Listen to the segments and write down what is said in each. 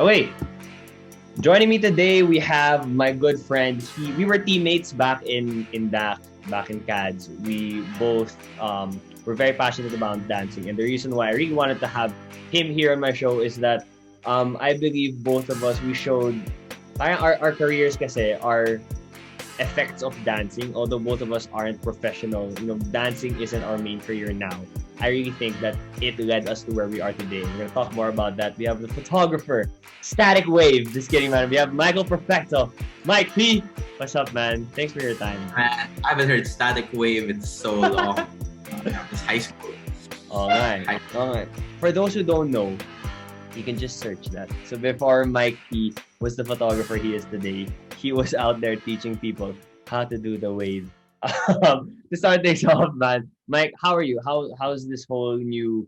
Oh wait, joining me today we have my good friend. We were teammates back in DAC, back in CADS. We both were very passionate about dancing, and the reason why I really wanted to have him here on my show is that I believe both of us we showed our careers kasi are effects of dancing. Although both of us aren't professional, dancing isn't our main career now. I really think that it led us to where we are today. We're gonna talk more about that. We have the photographer, Static Wave. Just kidding, man. We have Michael Perfecto, Mike P. What's up, man? Thanks for your time. Man, I haven't heard Static Wave in so long. It's high school. All right. For those who don't know, you can just search that. So before Mike P was the photographer he is today, he was out there teaching people how to do the wave. To start things off, man, Mike, how are you? How's this whole new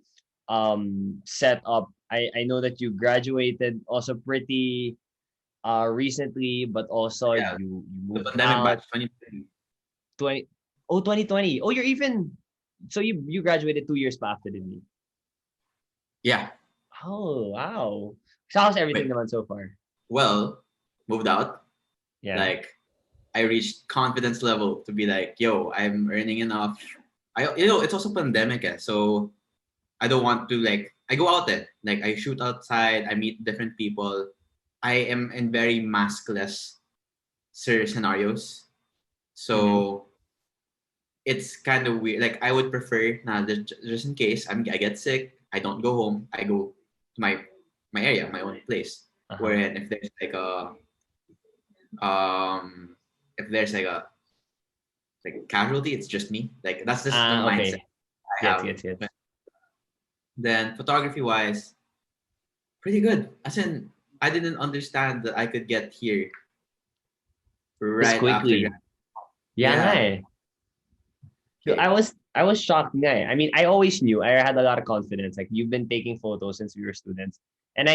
setup? I know that you graduated also pretty recently, but also Yeah, you the moved pandemic out batch 2020. 20 2020. Oh, you're even so you graduated 2 years pa after, didn't you? Yeah. Oh, wow. So how's everything Wait. naman so far? Well, moved out. Yeah. Like, I reached confidence level to be like, yo, I'm earning enough. It's also pandemic, so I don't want to I go out there. Like, I shoot outside, I meet different people. I am in very maskless scenarios. Mhm. So it's kind of weird. Like, I would prefer now just in case I get sick, I don't go home. I go to my area, my own place. Uh-huh. Wherein um if there's like a casualty, it's just me. Like, that's just the Ah, mindset okay. I Gets, have. gets, gets. Then photography wise, pretty good. As in, I didn't understand that I could get here This right after quickly. Yeah, nga yeah. eh. So I Okay. was I was shocked nga eh. I mean, I always knew. I had a lot of confidence. Like you've been taking photos since we were students. And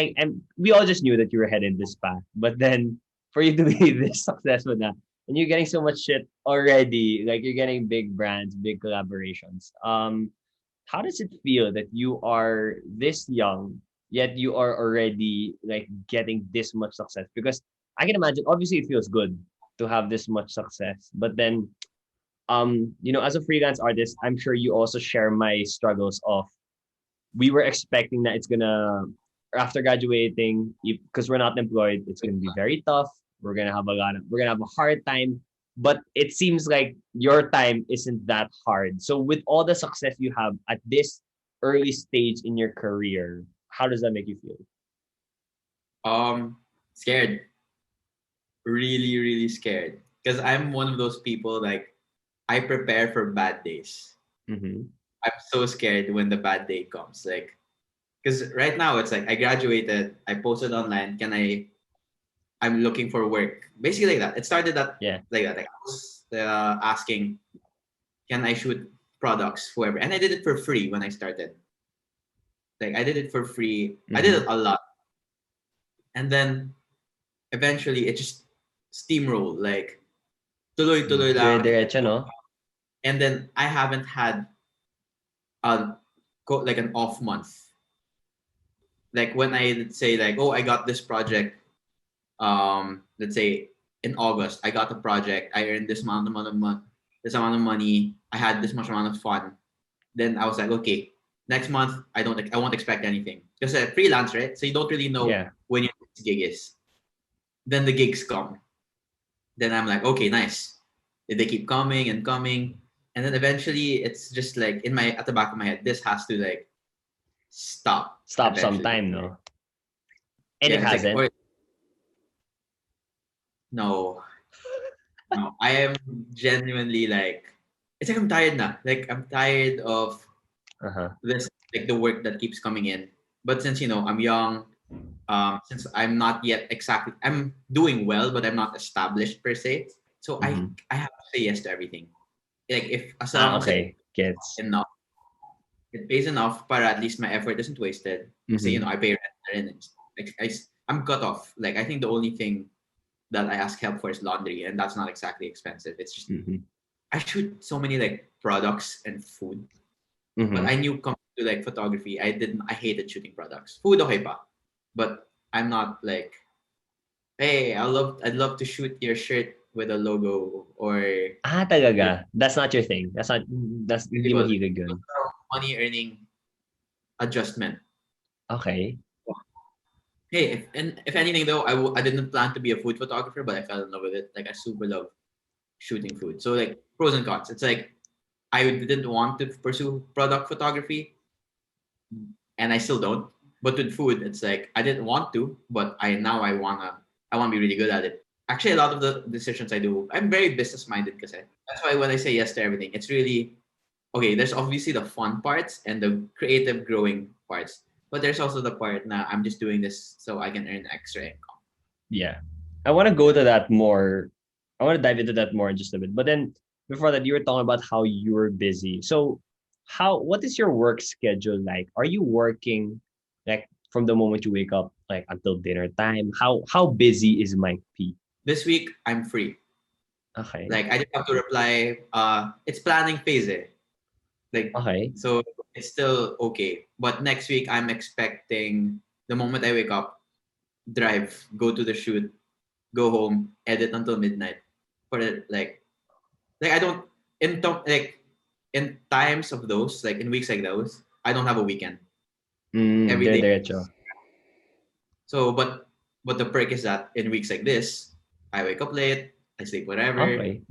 we all just knew that you were headed this path. But then for you to be this successful na, and you're getting so much shit already, like you're getting big brands, big collaborations. How does it feel that you are this young, yet you are already like getting this much success? Because I can imagine, obviously, it feels good to have this much success, but then, as a freelance artist, I'm sure you also share my struggles of we were expecting that it's gonna after graduating, because we're not employed, it's gonna be very tough. We're gonna have a hard time. But it seems like your time isn't that hard. So with all the success you have at this early stage in your career, how does that make you feel? Scared. Really, really scared. Because I'm one of those people, like, I prepare for bad days. Mm-hmm. I'm so scared when the bad day comes. Like, because right now it's like I graduated, I posted online, I'm looking for work. Basically like that. It started Yeah. like that. Like, I was asking, can I shoot products, whoever? And I did it for free when I started. Like, I did it for free. I did Mm-hmm. it a lot. And then eventually it just steamrolled. Like, tuloy-tuloy lang. Dire-diretso, no? And then I haven't had a like an off month. Like, when I say like, oh, I got this project. Let's say in August, I got a project. I earned this amount of money. I had this much amount of fun. Then I was like, okay, next month I won't expect anything because freelance, right? So you don't really know Yeah. when your next gig is. Then the gigs come. Then I'm like, okay, nice. They keep coming and coming, and then eventually it's just like in my at the back of my head, this has to like stop Stop eventually. sometime, no? And Yeah, it it's like, hasn't. or no, no, I am genuinely like, it's like I'm tired now. Like, I'm tired of Uh-huh. this, like the work that keeps coming in. But since I'm young, since I'm not yet exactly, I'm doing well, but I'm not established per se. So I Mm-hmm. I have to say yes to everything. Like, if as Ah, long as okay. Gets. it pays enough, para at least my effort isn't wasted. Kasi, Mm-hmm. I pay rent and like I'm cut off. Like, I think the only thing that I ask help for is laundry, and that's not exactly expensive. It's just Mm-hmm. I shoot so many like products and food, but Mm-hmm. I knew coming to like photography, I hated shooting products. Food okay pa, but I'm not like, hey, I'd love to shoot your shirt with a logo or your Talaga. That's not your thing. That's hindi mo festival. hilig It was yun. a money earning adjustment. Okay. Hey, if anything though, I didn't plan to be a food photographer, but I fell in love with it. Like I super love shooting food. So like pros and cons. It's like I didn't want to pursue product photography, and I still don't. But with food, it's like I didn't want to, but I wanna be really good at it. Actually, a lot of the decisions I do, I'm very business minded because that's why when I say yes to everything, it's really okay. There's obviously the fun parts and the creative growing parts, but there's also the part now I'm just doing this so I can earn extra income. Yeah. I want to go to that more. I want to dive into that more in just a bit. But then before that, you were talking about how you were busy. So what is your work schedule like? Are you working like from the moment you wake up, like until dinner time? How busy is Mike P? This week I'm free. Okay. Like I just have to reply. It's planning phase. Like Okay. so it's still okay. But next week I'm expecting the moment I wake up, drive, go to the shoot, go home, edit until midnight. For it like I don't like in times of those, like in weeks like those, I don't have a weekend. Every day. Diretso. So but the perk is that in weeks like this, I wake up late, I sleep whatever. Okay.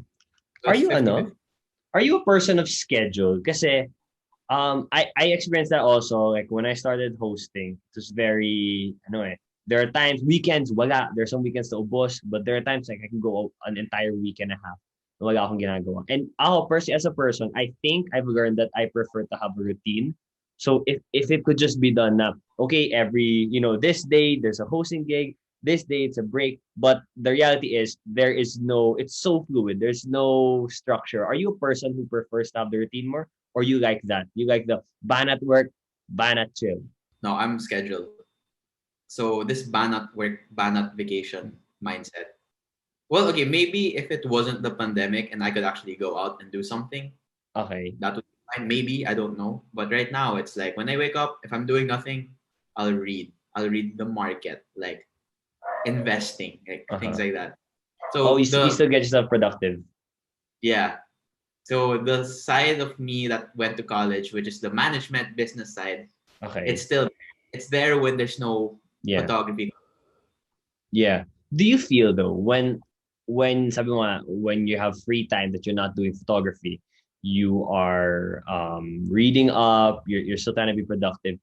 So Are it's you 50-50. ano? Are you a person of schedule? Kasi I experienced that also. Like when I started hosting, it was very there are times weekends wala. There's some weekends to ubos, but there are times like I can go an entire week and a half. Na wala akong ginagawa. And ako personally as a person, I think I've learned that I prefer to have a routine. So if it could just be done na okay, every this day there's a hosting gig, this day it's a break, but the reality is there is no it's so fluid. There's no structure. Are you a person who prefers to have the routine more? Or you like that? You like the ban at work, ban at chill. No, I'm scheduled. So this ban at work, ban at vacation mindset. Well, okay, maybe if it wasn't the pandemic and I could actually go out and do something, Okay. that would be fine. Maybe, I don't know. But right now, it's like when I wake up, if I'm doing nothing, I'll read. I'll read the market, like investing, like things Uh-huh. like that. Oh, So you still get yourself productive. yeah. So the side of me that went to college, which is the management business side, it's Okay. still it's there when there's no Yeah. photography. Yeah. Do you feel though when sabi mo nga, when you have free time that you're not doing photography, you are reading up, you're still trying to be productive.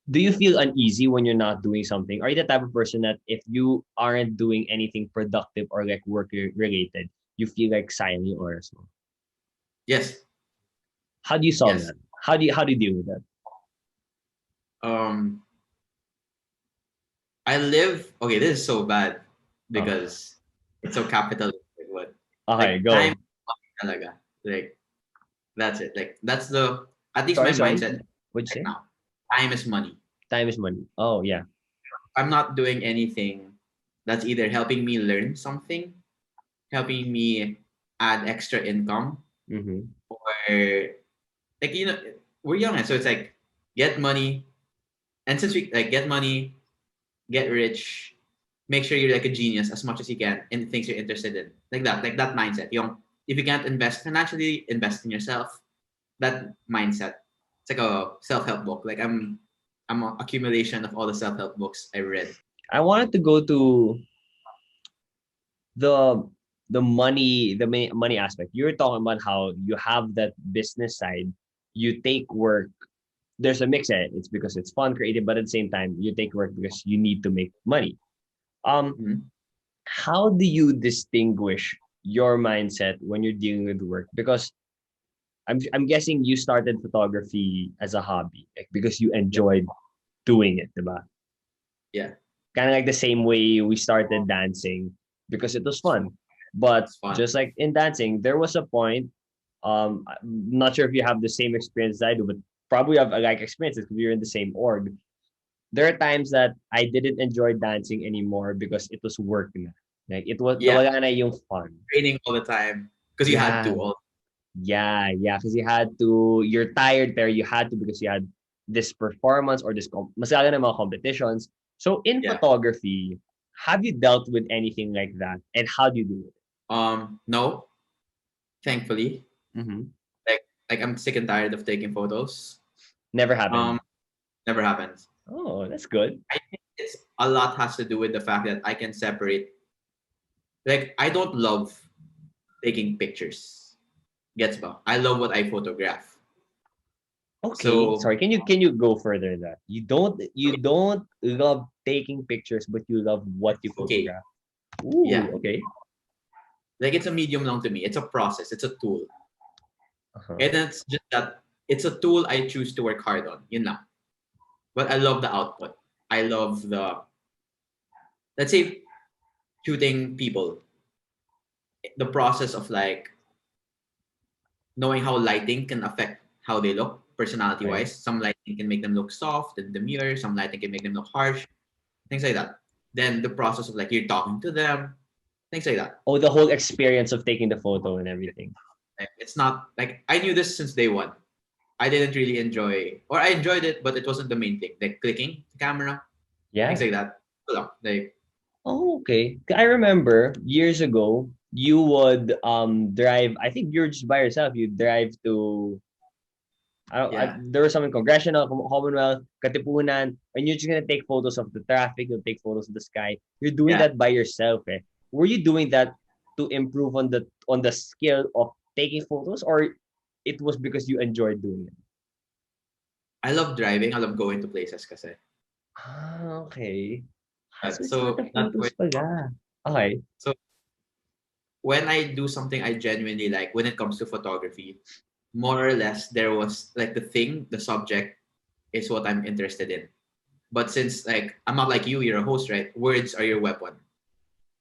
Do you feel uneasy when you're not doing something? Are you the type of person that if you aren't doing anything productive or like work related, you feel like sayang yung oras mo? Yes, How do you solve yes. that? How do you deal with that? Um, I live. Okay, this is so bad Oh, because it's so capitalistic. But okay, like time, go. talaga. Like that's it. Like that's the at least Sorry, my sorry. mindset What'd you right say? now. Time is money. Time is money. Oh, yeah. I'm not doing anything that's either helping me learn something, helping me add extra income, Mm-hmm. or like we're young, so it's like get money, and since we like get money, get rich, make sure you're like a genius as much as you can in things you're interested in, like that mindset. If you can't invest financially, invest in yourself. That mindset. It's like a self help book. Like I'm an accumulation of all the self help books I read. I wanted to go to the money aspect. You were talking about how you have that business side. You take work. There's a mix in it. It's because it's fun, creative, but at the same time, you take work because you need to make money. Um, Mhm. how do you distinguish your mindset when you're dealing with work? Because I'm guessing you started photography as a hobby, like because you Yeah, enjoyed doing it, diba? yeah, Kind of like the same way we started dancing because it was it's fun. fun. But It's fun. just like in dancing, there was a point. I'm not sure if you have the same experience as I do, but probably have a like experiences because we are in the same org. There are times that I didn't enjoy dancing anymore because it was work na. Like it was Yeah, nawala na yung fun. training all the time because you had Yeah, to. All yeah. Because you're tired there. You had to because you had this performance or this mas lalo na mga competitions. So in Yeah. photography, have you dealt with anything like that, and how do you do it? No, thankfully. Mm-hmm. Like I'm sick and tired of taking photos. Never happened. Um, Never happens. Oh, that's good. I think it's a lot has to do with the fact that I can separate. Like I don't love taking pictures. Gets ba? I love what I photograph. Okay, So sorry. Can you go further? That you don't love taking pictures, but you love what you okay, photograph. Ooh, yeah. okay. Like it's a medium long to me. It's a process. It's a tool, Uh-huh. and it's just that it's a tool I choose to work hard on. You know, but I love the output. I love the, let's say, shooting people. The process of like knowing how lighting can affect how they look personality Okay. wise. Some lighting can make them look soft and demure. Some lighting can make them look harsh. Things like that. Then the process of like you're talking to them. Things like that. Oh, the whole experience of taking the photo and everything. Like, it's not like I knew this since day one. I didn't really enjoy, or I enjoyed it, but it wasn't the main thing. Like clicking the camera, things Yeah. like that. Like Oh, okay. I remember years ago, you would drive. I think you're just by yourself. You drive to. yeah, There was some in Congressional, Commonwealth, Katipunan, and you're just gonna take photos of the traffic. You'll take photos of the sky. You're doing yeah. that by yourself, eh? Were you doing that to improve on the skill of taking photos, or it was because you enjoyed doing it? I love driving. I love going to places kasi. Ah, okay. So it's not So the that's where. photos pala. Okay. So when I do something I genuinely like, when it comes to photography, more or less there was like the thing, the subject is what I'm interested in. But since like I'm not like you're a host, right? Words are your weapon.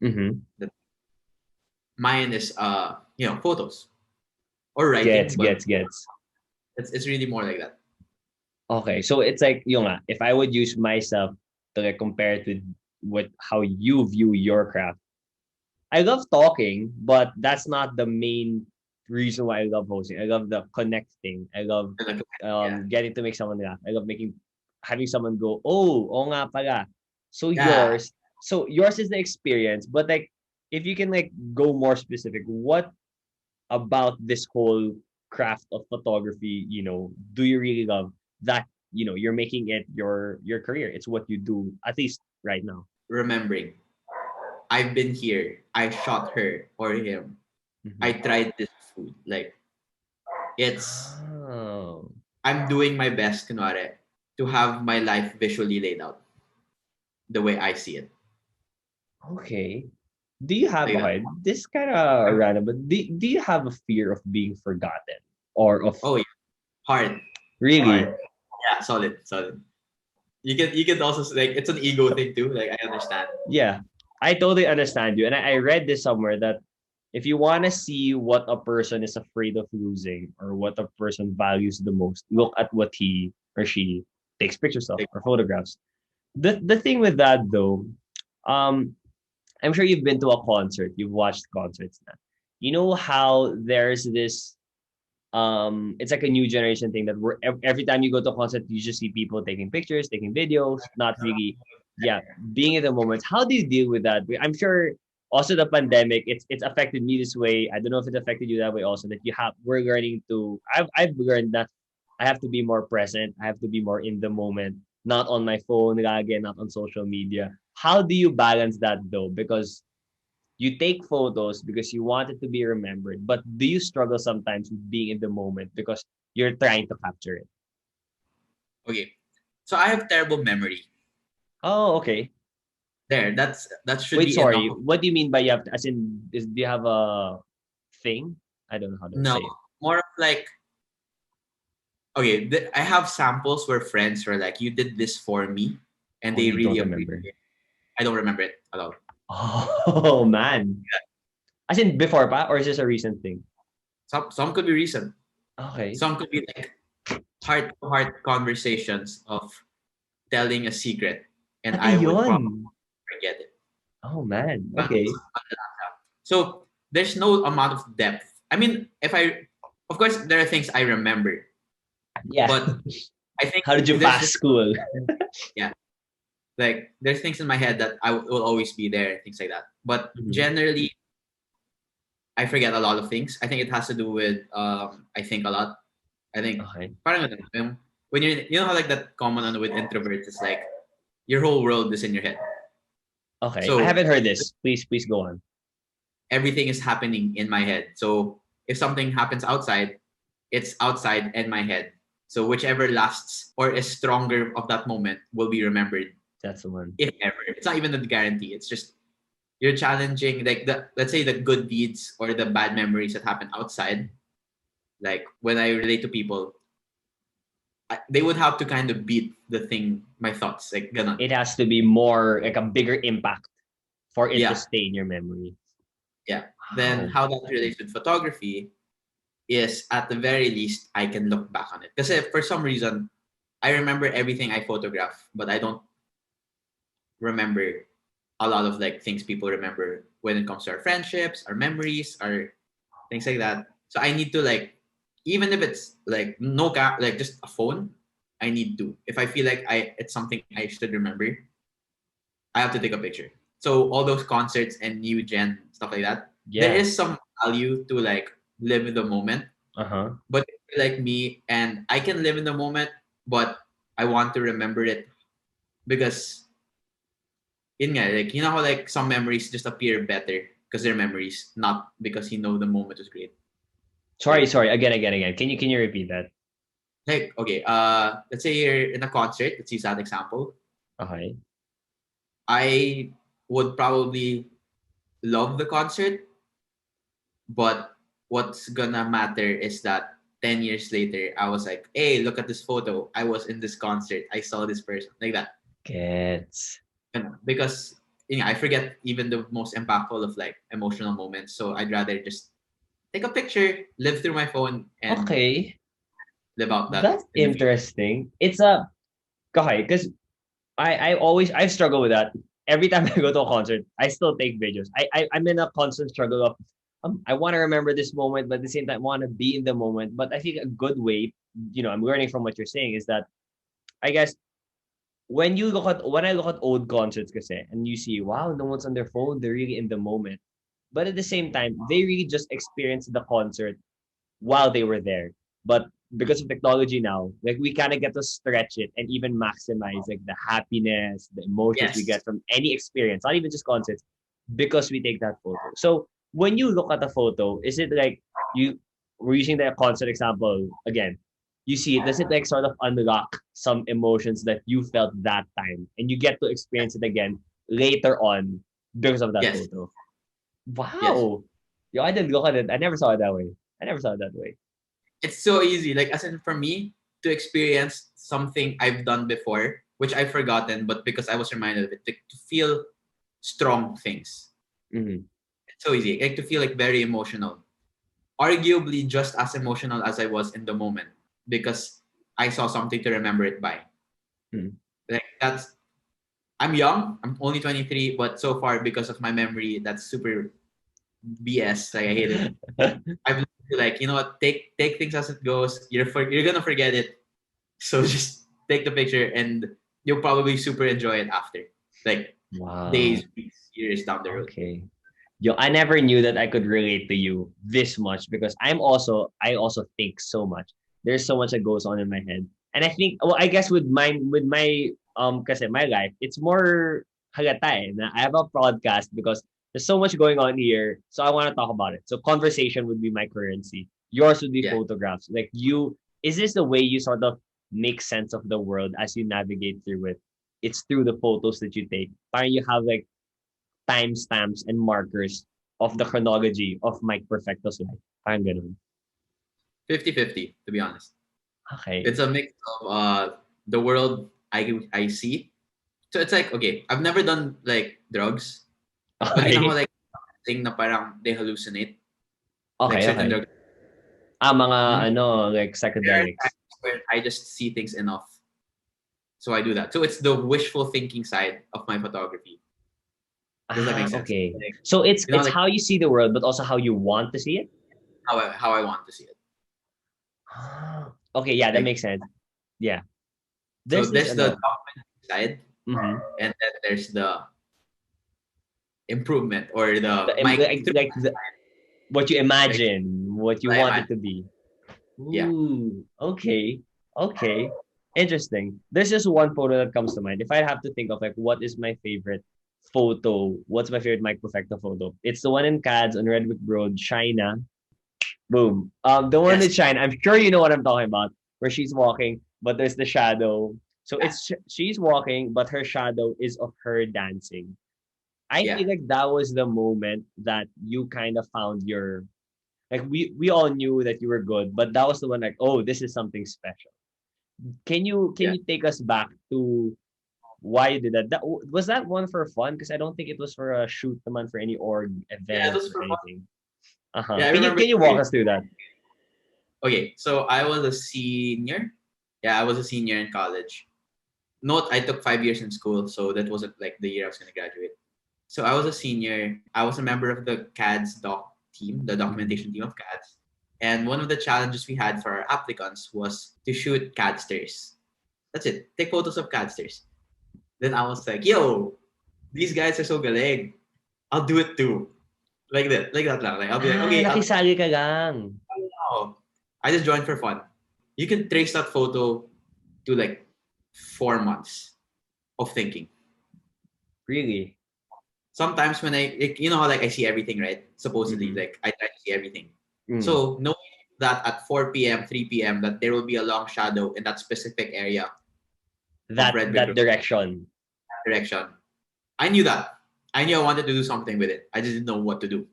Mm-hmm. The, Mine is photos or writing, but Gets. it's really more like that. Okay, so it's like yung nga, if I would use myself to like compare it with what how you view your craft. I love talking, but that's not the main reason why I love hosting. I love the connecting. I love And like, yeah, getting to make someone laugh. I love making having someone go, oh, oo nga pala. So yeah. yours is the experience, but like if you can like go more specific, what about this whole craft of photography, do you really love that, you're making it your career. It's what you do at least right now. Remembering, I've been here. I shot her or him. I Mhm. tried this food. Like it's Oh, I'm doing my best, kunwari, to have my life visually laid out the way I see it. okay. Do you have Like that. okay, this kind of random, but do you have a fear of being forgotten or of Oh yeah, hard, really? hard. Yeah, solid, solid. You can also like it's an ego thing too. Like I understand. Yeah, I totally understand you. And I read this somewhere that if you want to see what a person is afraid of losing or what a person values the most, look at what he or she takes pictures of Like, or photographs. The thing with that though, um, I'm sure you've been to a concert, you've watched concerts now. You know how there's this it's like a new generation thing that every time you go to a concert you just see people taking pictures, taking videos, not really, yeah, being in the moment. How do you deal with that? I'm sure also the pandemic, it's affected me this way. I don't know if it affected you that way also, that we're learning to, I've learned that I have to be more present, I have to be more in the moment, not on my phone again, not on social media. How do you balance that though? Because you take photos because you want it to be remembered, but do you struggle sometimes with being in the moment because you're trying to capture it? okay, so I have terrible memory. Oh, okay. There, that should Wait, be enough. sorry. What do you mean by you have to, as in, do you have a thing? I don't know how to No, say it. more of like okay. I have samples where friends were like, "You did this for me," and Oh, they you really don't remember. appreciate it. I don't remember it at all. Oh, man. As in before pa? Or is this a recent thing? Some could be recent. Okay. Some could be like heart to heart conversations of telling a secret, and Pati I would yun. probably forget it. Oh, man. But Okay. so there's no amount of depth. I mean, if I, of course, there are things I remember, Yeah. but I think How did you if there's pass just school? yeah, Like there's things in my head that will always be there, things like that. But Mhm. generally, I forget a lot of things. I think it has to do with I think a lot. I think Okay. parang ganun, when you know how like that common one with introverts is like your whole world is in your head. Okay. I So haven't heard this. Please go on. everything is happening in my head. So if something happens outside, it's outside in my head. So whichever lasts or is stronger of that moment will be remembered, That's the one. if ever. It's not even a guarantee. It's just you're challenging like the let's say the good deeds or the bad memories that happen outside. Like when I relate to people, they would have to kind of beat the thing, my thoughts, like ganon. It has to be more like a bigger impact for it to Yeah, stay in your memory. yeah. Then Wow. how that relates with photography is at the very least I can look back on it. Because for some reason I remember everything I photograph, but I don't remember a lot of like things people remember when it comes to our friendships, our memories, our things like that. So I need to like, even if it's like like just a phone, I need to. If I feel like it's something I should remember, I have to take a picture. So all those concerts and new gen stuff like that, there Yeah. is some value to like live in the moment. Uh-huh. But if you're like me, and I can live in the moment, but I want to remember it because in nga, like you know how like some memories just appear better because they're memories, not because you know the moment was great. Sorry, Like sorry. Again. Can you repeat that? okay, let's say you're in a concert. Let's use that example. Okay. I would probably love the concert, but what's gonna matter is that 10 years later, I was like, hey, look at this photo. I was in this concert. I saw this person like that. Gets. Because I forget even the most impactful of like emotional moments. So I'd rather just take a picture, live through my phone, and Okay. live out that That's in the future. interesting. It's a okay, because I struggle with that. Every time I go to a concert, I still take videos. I'm in a constant struggle of I want to remember this moment, but at the same time, I want to be in the moment. But I think a good way, I'm learning from what you're saying is that I guess when I look at old concerts kasi, and you see, wow, no one's on their phone, they're really in the moment. But at the same time, they really just experienced the concert while they were there. But because of technology now, like we kind of get to stretch it and even maximize like the happiness, the emotions we Yes. get from any experience, not even just concerts, because we take that photo. So when you look at the photo, is it like we're using the concert example again? You see it, does it like sort of unlock some emotions that you felt that time and you get to experience it again later on because of that Yes. photo? Yes. Wow. Yo, I didn't look at it. I never saw it that way. I never saw it that way. It's so easy. Like as in for me to experience something I've done before, which I've forgotten, but because I was reminded of it, to feel strong things. Mhm. It's so easy. Like to feel like very emotional. Arguably just as emotional as I was in the moment because I saw something to remember it by. Mhm. Like that's I'm young. I'm only 23, but so far because of my memory, that's super BS. Like I hate it. I've learned to like, you know what, take things as it goes. You're gonna forget it. So just take the picture and you'll probably super enjoy it after. Like days, Wow. weeks, years down the road. Okay. Yo, I never knew that I could relate to you this much because I also think so much. There's so much that goes on in my head. And I think well I guess with my kasi my life, it's more halata na I have a podcast because there's so much going on here. So I want to talk about it. So conversation would be my currency. Yours would be Yeah. photographs. Like is this the way you sort of make sense of the world as you navigate through it? It's through the photos that you take. Parang you have like timestamps and markers of the chronology of Mike Perfecto's life. Parang ganun. 50-50, to be honest. Okay. It's a mix of the world I see. So it's like, okay, I've never done like drugs, but you know how Okay. like thing na parang they hallucinate, like Okay, certain okay. drugs. Mga Mhm. like There are psychedelics. times where I just see things enough. So I do that. So it's the wishful thinking side of my photography. Does that make sense? Okay. Like, So it's you know, it's like how you see the world, but also how you want to see it. how I want to see it. Okay, yeah, that Like makes sense. Yeah. so There's this there's the ano. documentary side, Mm-hmm. and then there's the improvement or the What you like imagine, what you what I want it imagine. to be. Yeah, Ooh, okay. Okay. Interesting. There's just one photo that comes to mind. If I have to think of like what is my favorite photo, what's my favorite Mike Perfecto photo? It's the one in CADS on Redwick Road, China. Boom. The one yes, in China. I'm sure you know what I'm talking about, where she's walking, but there's the shadow. So yeah, she's walking, but her shadow is of her dancing. I yeah. feel like that was the moment that you kind of found your like we all knew that you were good, but that was the one like, oh, this is something special. Can Yeah. you take us back to why you did that? Was that one for fun? Because I don't think it was for a shoot naman for any org Yeah, it event was or for fun. anything. Uh-huh. Yeah, I remember. Can you walk us through that? Okay, so I was a senior. Yeah, I was a senior in college. Note, I took 5 years in school, so that wasn't like the year I was going to graduate. So I was a senior. I was a member of the CADS doc team, the Mhm. documentation team of CADS. And one of the challenges we had for our applicants was to shoot CADsters. That's it. Take photos of CADsters. Then I was like, yo, these guys are so galing. I'll do it too. Like that lang. Like I'll be like, Ah, okay, nakisali ka lang. oh, I just joined for fun. You can trace that photo to like 4 months of thinking. Really? Sometimes when you know how like I see everything, right? Supposedly, Mm-hmm. like I try to see everything. Mm. So knowing that at 4 p.m., 3 p.m., that there will be a long shadow in that specific area of Redwick That Road direction. direction, I knew that. I knew I wanted to do something with it. I just didn't know what to do.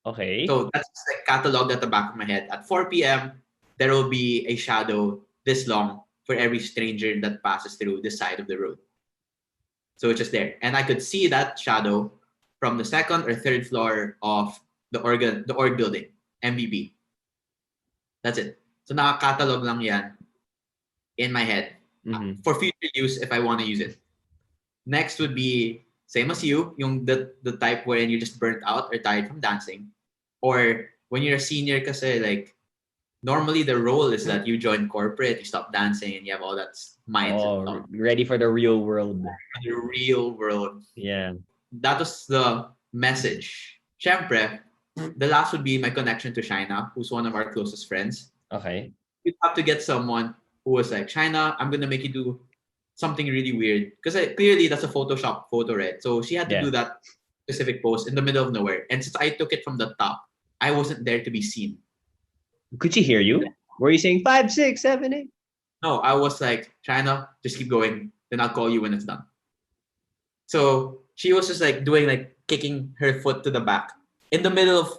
Okay. So that's like cataloged at the back of my head. At 4 p.m., there will be a shadow this long for every stranger that passes through this side of the road. So it's just there. And I could see that shadow from the second or third floor of the org building, MBB. That's it. So naka-catalog lang yan in my head Mm-hmm. for future use if I want to use it. Next would be same as you, yung the type wherein you just burnt out or tired from dancing. Or when you're a senior kasi like normally the role is that you join corporate, you stop dancing and you have all that mindset Oh, stuff. ready for the real world. The real world. Yeah. That was the message. Siyempre, the last would be my connection to China, who's one of our closest friends. Okay. You'd have to get someone who was like, China, I'm gonna make you do something really weird. Because clearly that's a Photoshop photo, right? So she had to Yeah. do that specific pose in the middle of nowhere. And since I took it from the top, I wasn't there to be seen. Could she hear you? Were you saying 5, 6, 7, 8? No, I was like, China, just keep going. Then I'll call you when it's done. So she was just like doing like kicking her foot to the back in the middle of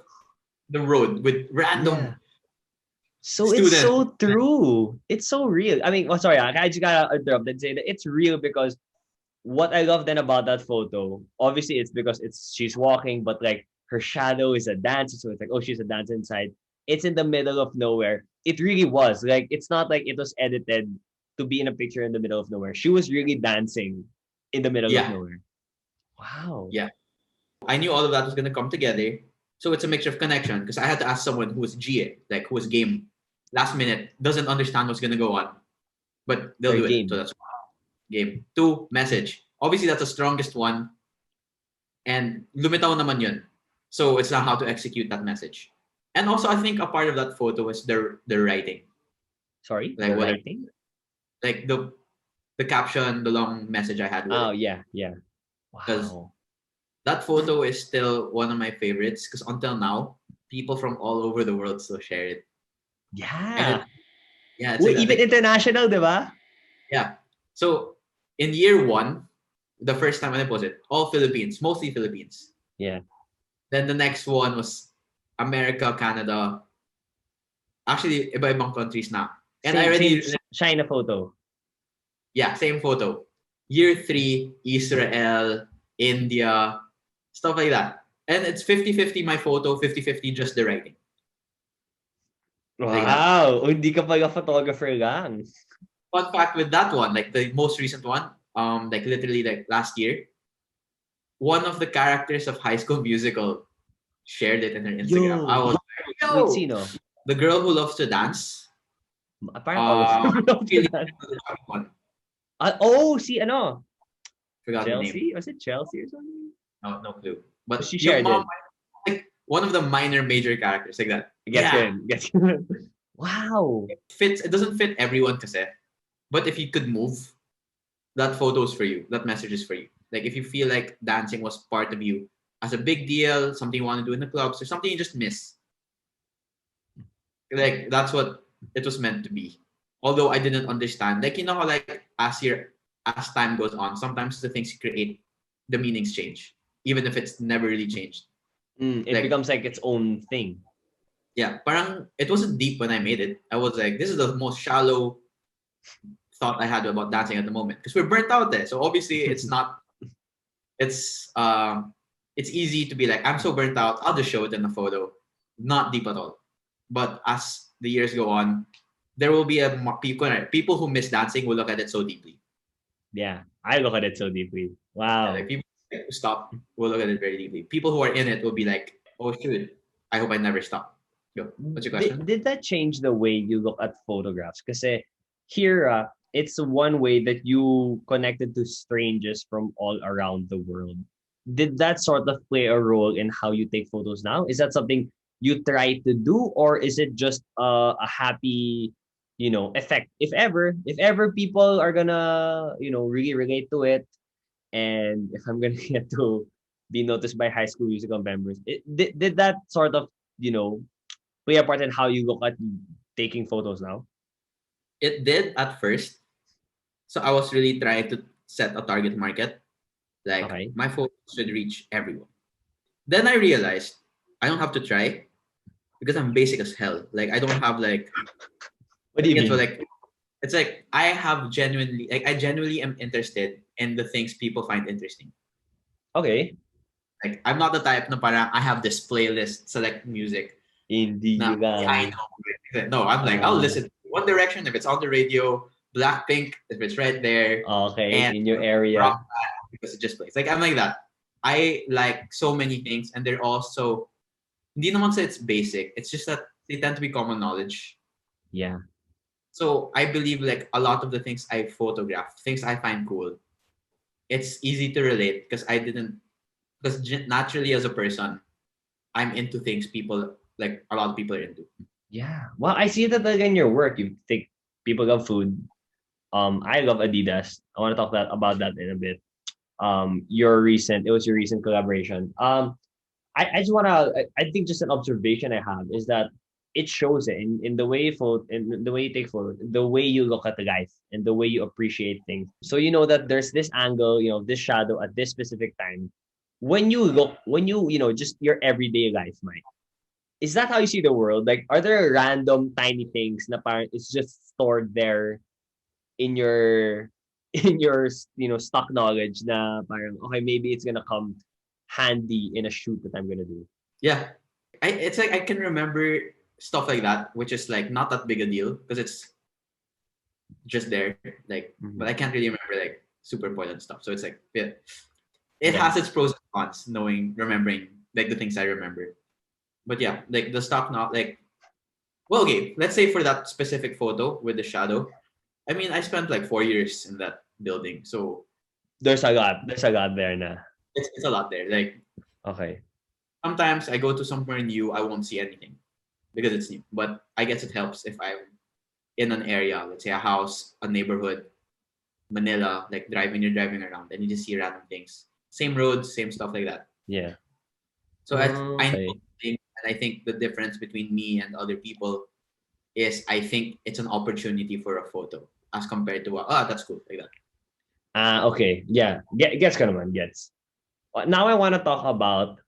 the road with Yeah. random So it's students. so true. It's so real. I mean, oh, sorry, I just gotta interrupt and say that it's real because what I love then about that photo, obviously it's because it's she's walking, but like her shadow is a dancer, so it's like, oh, she's a dancer inside. It's in the middle of nowhere. It really was. Like it's not like it was edited to be in a picture in the middle of nowhere. She was really dancing in the middle of Yeah, nowhere. Wow. yeah. I knew all of that was gonna come together. So it's a mixture of connection because I had to ask someone who was GA, like who was game, last minute, doesn't understand what's gonna go on, but they'll Or do it. So game. that's game. Two, message. Obviously, that's the strongest one, and lumitaw naman yun. So it's not how to execute that message. And also, I think a part of that photo is the writing, Sorry, like the what, writing? like the caption, the long message I had with Oh it, yeah, yeah. because Wow. that photo is still one of my favorites. Because until now, people from all over the world still share it, and Yeah. it yeah, it's Uy, like even that. international, di ba? Yeah. So in year one, the first time when I posted, all Philippines, mostly Philippines. Yeah. Then the next one was America, Canada, actually iba-ibang countries na. And I Same already, China photo. yeah, same photo. Year three, Israel, India, stuff like that. And it's 50-50 my photo, 50-50 just the writing. Like that. Wow! O, hindi ka pala photographer lang. Fun fact with that one, like the most recent one, like literally like last year, one of the characters of High School Musical shared it in her Instagram. I Yo! was like, Wait, yo, sino? the girl who loves to dance. Parang all of them love to Really dance. one. Oh, si ano? Forgot the name. Chelsea? Was it Chelsea or something? No clue. But She yung shared it. mom, like one of the minor major characters like that. Gets Yeah, good. Gets good. Wow. it fits. It doesn't fit everyone kasi. But if you could move, that photo's for you. That message is for you. Like if you feel like dancing was part of you as a big deal, something you want to do in the clubs, or something you just miss. Like that's what it was meant to be. Although I didn't understand. Like you know how like as time goes on, sometimes the things you create, the meanings change. Even if it's never really changed. It Like becomes like its own thing. yeah, parang it wasn't deep when I made it. I was like, this is the most shallow thought I had about dancing at the moment. Because we're burnt out there. So obviously it's not it's it's easy to be like, I'm so burnt out, I'll just show it in a photo. Not deep at all. But as the years go on, there will be people who miss dancing will look at it so deeply. Yeah, I look at it so deeply. Yeah, Wow. like people who stop will look at it very deeply. People who are in it will be like, oh shoot, I hope I never stop. Yo, what's your question? Did that change the way you look at photographs? Because here, it's one way that you connected to strangers from all around the world. Did that sort of play a role in how you take photos now? Is that something you try to do, or is it just a happy, effect? If ever people are gonna, really relate to it, and if I'm gonna get to be noticed by high school musical members, did that sort of, you know, play a part in how you look at taking photos now? It did at first. So I was really trying to set a target market. Like Okay. my photos should reach everyone. Then I realized I don't have to try because I'm basic as hell. Like I don't have like What do you so mean? like it's like I genuinely am interested in the things people find interesting. Okay. Like I'm not the type na parang I have this playlist, select music. Hindi Na I lang. know. No, I'm like I'll Uh, listen to One Direction if it's on the radio, Blackpink if it's right there, okay, and in your area. rock band because it just plays. Like I'm like that. I like so many things, and they're also hindi naman say it's basic. It's just that they tend to be common knowledge. Yeah. So I believe like a lot of the things I photograph, things I find cool, it's easy to relate because I didn't because naturally as a person, I'm into things people like a lot of people are into. Yeah. Well, I see that in your work. You think people love food. I love Adidas. I want to talk about that in a bit. It was your recent collaboration. I just wanna I think just an observation I have is that it shows it in the way in the way you take photos, the way you look at the life and the way you appreciate things. So you know that there's this angle, this shadow at this specific time. When just your everyday life, Mike. Is that how you see the world? Like, are there random tiny things na parang it's just stored there in your in your stock knowledge na parang okay, maybe it's gonna come handy in a shoot that I'm gonna do. Yeah, it's like I can remember stuff like that, which is like not that big a deal because it's just there. Like, but I Mhm. can't really remember like super important stuff. So it's like yeah, it has its Gets. pros and cons, remembering like the things I remember. But yeah, like the stock not like well, okay, let's say for that specific photo with the shadow. I mean, I spent like 4 years in that building, so There's a lot. There's a lot there na. it's a lot there. Like Okay. sometimes I go to somewhere new, I won't see anything because it's new. But I guess it helps if I'm in an area, let's say a house, a neighborhood, Manila, like you're driving around and you just see random things. Same roads, same stuff like that. Yeah. So I know Okay. things, and I think the difference between me and other people is I think it's an opportunity for a photo as compared to that's cool like that. Okay. Yeah. Gets ka naman. Gets. Now I want to talk about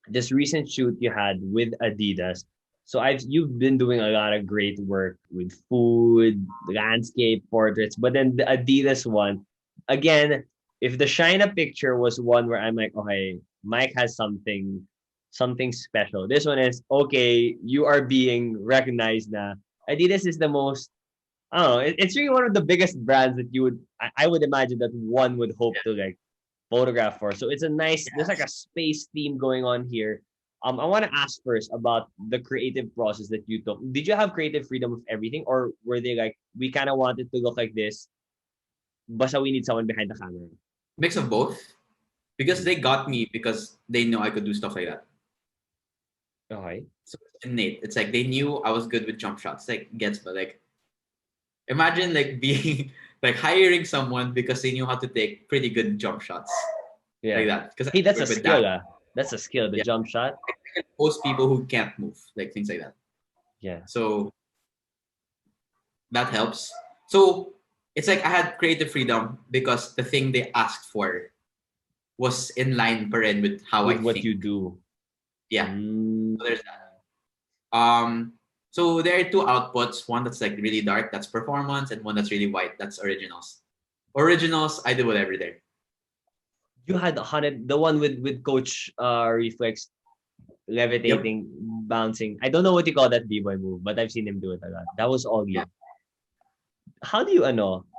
this recent shoot you had with Adidas. So you've been doing a lot of great work with food, landscape, portraits, but then the Adidas one, again, if the Shina picture was one where I'm like, okay, Mike has something special. This one is okay, you are being recognized na. Adidas is the most I don't know, it's really one of the biggest brands that I would imagine that one would hope to like photograph for. So it's a nice, there's like a space theme going on here. I want to ask first about the creative process that you took. Did you have creative freedom of everything, or were they like, we kind of wanted to look like this, but we need someone behind the camera? Mix of both. Because they got me because they know I could do stuff like that. Okay. So it's innate. It's like they knew I was good with jump shots. Like gets, but like imagine like being like hiring someone because they knew how to take pretty good jump shots Yeah. like that. Because I Hey, that's a work with that. skill. That's a skill. The Yeah, jump shot. most people who can't move, like things like that. Yeah. So that helps. So it's like I had creative freedom because the thing they asked for was in line per in with how I With what you think. do. Yeah. Mm. So there's that. So there are two outputs. One that's like really dark, that's performance, and one that's really white, that's originals. Originals, I do whatever there. You had 100, the one with Coach Reflex Yep. levitating, bouncing. I don't know what you call that b-boy move, but I've seen him do it a lot. That was all Yeah. you. How do you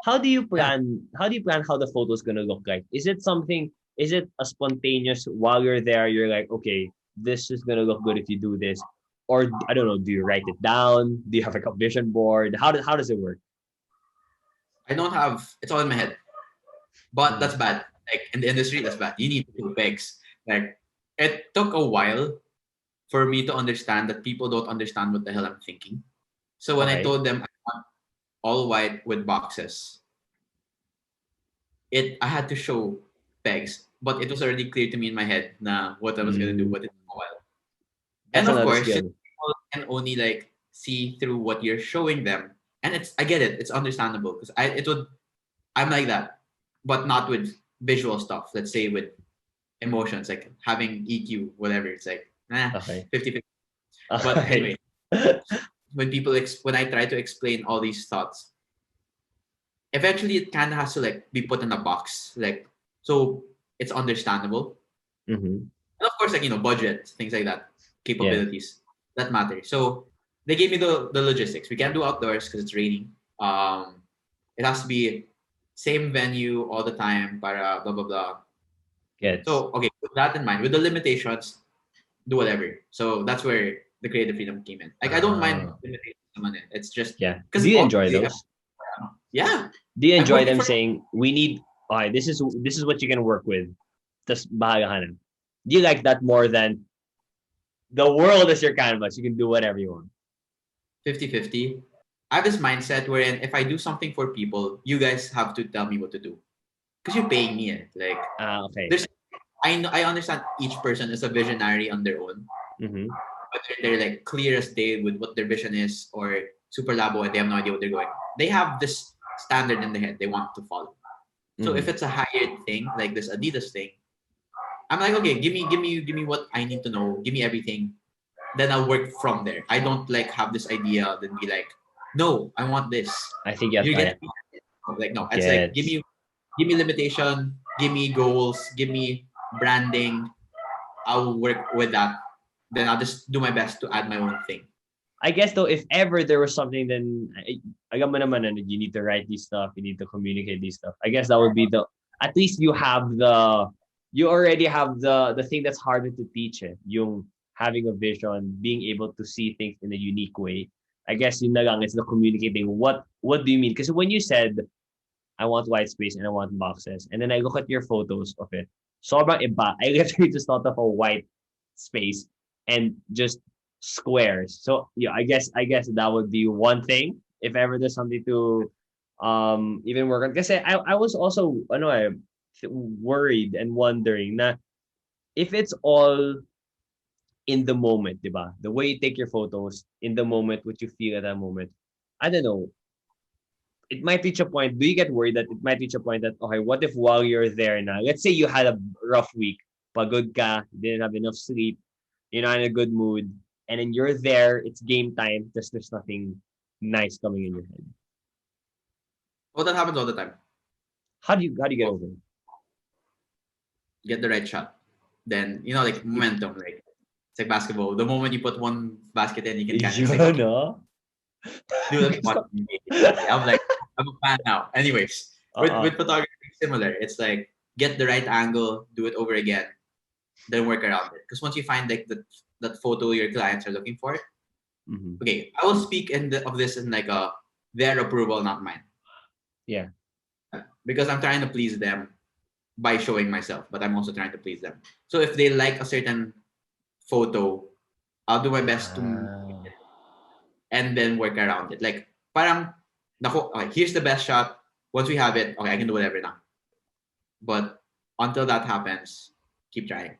how do you plan how the photo's gonna look like? Is it something, is it a spontaneous while you're there, you're like, okay, this is gonna look good if you do this? Or I don't know, do you write it down? Do you have like a vision board? How does it work? I don't have it's all in my head. But Mm. that's bad. Like in the industry, that's bad. You need two pegs. Like it took a while for me to understand that people don't understand what the hell I'm thinking. So when I Okay. told them I want all white with boxes, I had to show pegs, but it was already clear to me in my head na what I was gonna do, Mm, but it took a while. And that's of another course, since skill. people can only like see through what you're showing them, and I get it, it's understandable because I'm like that, but not with visual stuff. Let's say with emotions, like having EQ, whatever. It's like Okay. 50-50. But Okay. anyway, when when I try to explain all these thoughts, eventually it kind of has to like be put in a box, like so it's understandable. Hmm. And of course, like budget, things like that, Yeah. capabilities that matter. So they gave me the logistics. We can't do outdoors because it's raining. It has to be same venue all the time. Para blah blah blah. Gets. So okay, with that in mind, with the limitations, do whatever. So that's where the creative freedom came in. Like I don't mind Ah. limitations naman eh. It's just Yeah. because Do you enjoy obviously, those? yeah, Do you I'm enjoy working them for. saying we need, okay, this is what you can work with? Tas bahala ka na. Do you like that more than the world is your canvas? You can do whatever you want. 50-50. I have this mindset wherein if I do something for people, you guys have to tell me what to do. Because you're paying me. Eh. Like Ah, okay. there's I understand each person is a visionary on their own. Mm-hmm. Whether they're like clear as day with what their vision is or super labo and they have no idea what they're going. They have this standard in their head they want to follow. So if Mm-hmm. it's a hired thing, like this Adidas thing, I'm like, okay, give me what I need to know, give me everything. Then I'll work from there. I don't like have this idea, then be like, no, I want this. I think you have You're gonna to be like no. It's like get. give me limitation, give me goals, give me branding. I'll work with that. Then I'll just do my best to add my own thing. I guess though, if ever there was something, then agam mo naman, ano, you need to write these stuff, you need to communicate these stuff. I guess that would be the, at least you already have the thing that's harder to teach it. Yung having a vision, being able to see things in a unique way. I guess yun na lang is the communicating. What do you mean? Because when you said I want white space and I want boxes, and then I look at your photos of it, sobrang iba. I literally just thought of a white space and just squares. So yeah, I guess that would be one thing if ever there's something to even work on. Kasi I was also worried and wondering na if it's all in the moment, diba? The way you take your photos in the moment, what you feel at that moment. I don't know. It might reach a point. Do you get worried that it might reach a point that, okay, what if while you're there now, let's say you had a rough week, pagod ka, didn't have enough sleep, you're not in a good mood, and then you're there, it's game time, there's nothing nice coming in your head. Well, that happens all the time. How do you get Well, over it? get the right shot. Then like momentum. Like it's like basketball. The moment you put one basket in, you can kind of it's like Yun, okay, no? dude, let's watch the game. I'm like I'm a fan now. Anyways, with Uh-uh. photography, similar. It's like get the right angle, do it over again, then work around it. Because once you find like that photo your clients are looking for, Hmm. okay, I will speak of this in like their approval, not mine, Yeah. because I'm trying to please them. by showing myself, but I'm also trying to please them. So if they like a certain photo, I'll do my best to Ah. and then work around it. Like parang nako, okay, here's the best shot. Once we have it, okay, I can do whatever now. But until that happens, keep trying.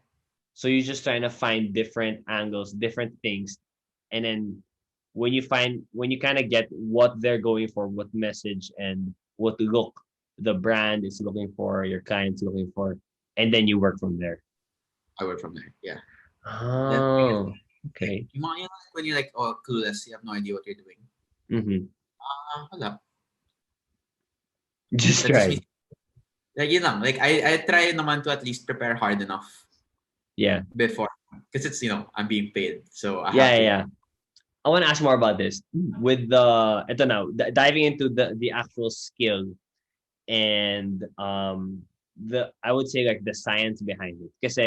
So you're just trying to find different angles, different things, and then when you kind of get what they're going for, what message and what look the brand is looking for, your client's looking for, and then you work from there. I work from there. Yeah. Then Oh, like, okay. when you're like oh clueless, you have no idea what you're doing. Mm-hmm. Wala. Just That's just me. try. Like yun lang. Like I try naman to at least prepare hard enough Yeah. before because it's I'm being paid, so I Yeah, have yeah, to. yeah. I want to ask more about this with the ito now diving into the actual skill and the I would say like the science behind it. Because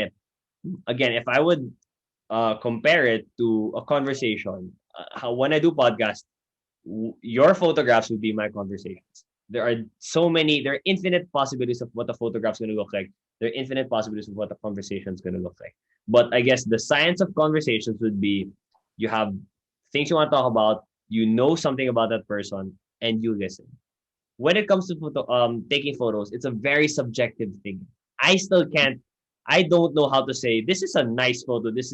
again, if I would compare it to a conversation, how when I do podcast, your photographs would be my conversations. There are so many, there are infinite possibilities of what the photograph's going to look like. There are infinite possibilities of what the conversation is going to look like. But I guess the science of conversations would be you have things you want to talk about, you know something about that person, and you listen. When it comes to taking photos, it's a very subjective thing. I still can't. I don't know how to say this is a nice photo. This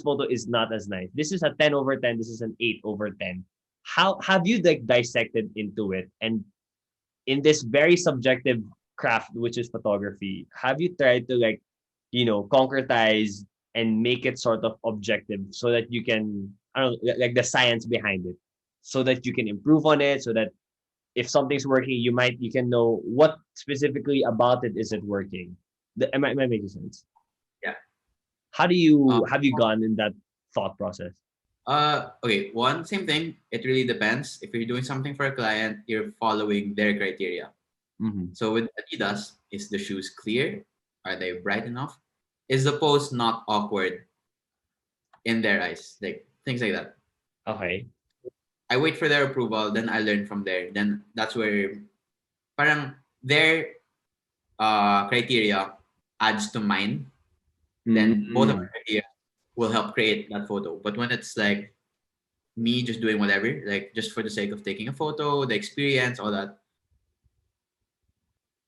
photo is not as nice. This is a 10/10. This is an 8/10. How have you like dissected into it? And in this very subjective craft, which is photography, have you tried to like, concretize and make it sort of objective so that you can, I don't know, like the science behind it, so that you can improve on it, so that if something's working, you can know what specifically about it is it working. Am I making sense? Yeah. How do Uh, you have you gone in that thought process? okay. One same thing. It really depends. If you're doing something for a client, you're following their criteria. Mm-hmm. So with Adidas, is the shoes clear? Are they bright enough? Is the pose not awkward in their eyes? Like things like that. Okay. I wait for their approval, then I learn from there. Then that's where parang their criteria adds to mine. Then both of Mm-hmm. our criteria will help create that photo. But when it's like me just doing whatever, like just for the sake of taking a photo, the experience, all that,